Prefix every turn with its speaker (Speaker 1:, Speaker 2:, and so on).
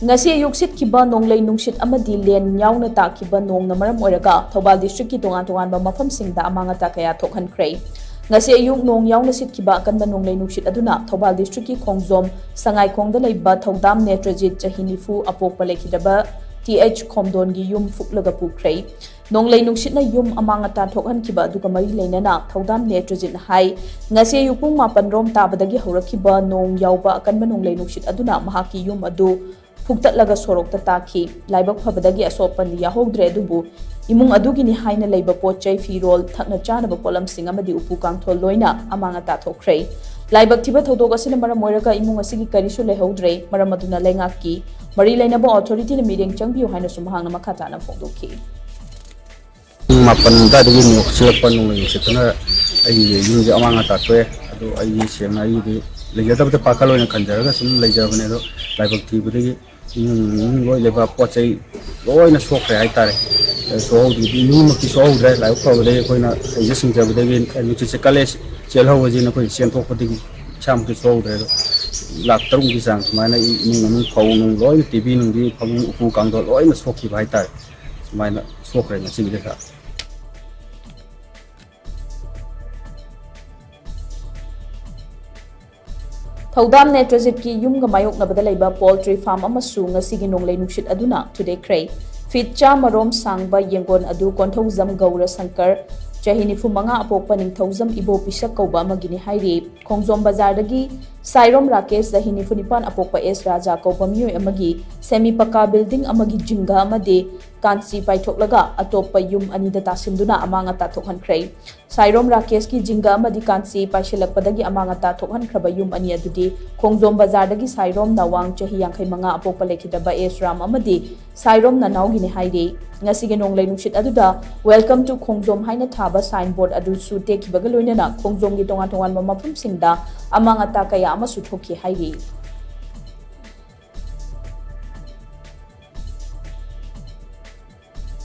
Speaker 1: Ngasi Ayuk shitkhiba Nonglei Nungsit Amadi Len yauna takhiba nong maram oiraga Thoubal District ki tongan-tonganba Mapham-singda Amang-Ata kaya Thok-Hankhre. Ngasi Ayuk nong yauna shitkhiba akanba Nonglei Nungsit aduna Thoubal District ki khongjom sangai khongda leiba thodam netrajit chahinifu apokpa lekhidaba TH khomdon gi yum fuklaga pukhrei. Nonglei Nungsit na yum Amang-Ata Thok-Hankhre aduga mari leinana thodam netrajit hai Ngasi Ayuk pung 8 rom tabadagi haurakhiba nong yaoba akanba Nonglei Nungsit aduna mahaki yum adu Puktatlaga sorokta taki laibak phabadagi asopan yahodre adubu imung adugini haina leiba potchai firol thakna chanaba polamsing amadi upu kangthol loina Amang-Ata Thok-Hankhre laibak thiba thodok asina maram oiraga imung asigi karisu lehodre maram aduna lengaki mari leinaba authority na meeting changbiu haina sumhangna makhata na phongdokhi
Speaker 2: Mapham da digi no silakpan nung sitna ai yungi Amang-Ata toy adu ai sema ai di legadabta pakalo na kanjaraga sum leijabane do laibak thibudagi loi leba pochai loi na sokre ai tare so di nu ma ki so dre lai ko de ko na ai sing ja de ni chi college chel ho ji na ko chen thok pati cham ki so dre lak tarung ki sang ma na ni phau nu loi tv nu di phang upu kang do loi na sok ki bai tare ma na sokre na chi de ka
Speaker 1: Thodam netrajit ki yumga mayok na badalaiba poultry farm amasu ngasigi Nonglei Nungsit aduna today kray fit cha marom sangba yengon adu konthozam gaura sankar chahinifu manga apokpa ningthozam ibo pisak kauba magini hairi khongjom bazar dagi Sairom Rakesh chahinifu nipan apokpa S Raja kauba miyoi amagi semi paka building amagi jinga amade kansi paithoklaga atoppa yum anida tasinduna Amang-Ata Thok-Hankhre Sairom Rakesh ki jinga amadi kansi paishilakpadagi Amang-Ata Thok-Hankhre yum ani adudi khongjom bazar dagi Sairom nawang chahi yangkhai manga apokpa lekhidaba S Ram amadi Sairom nanaw gini hairi ngasigi Nonglei Nungsit aduda welcome to khongjom haina thaba signboard adu su tekhibaga loinana khongjom gi tongan-tongan Mapham singda Amang-Ata kaya amasu thokhi hairi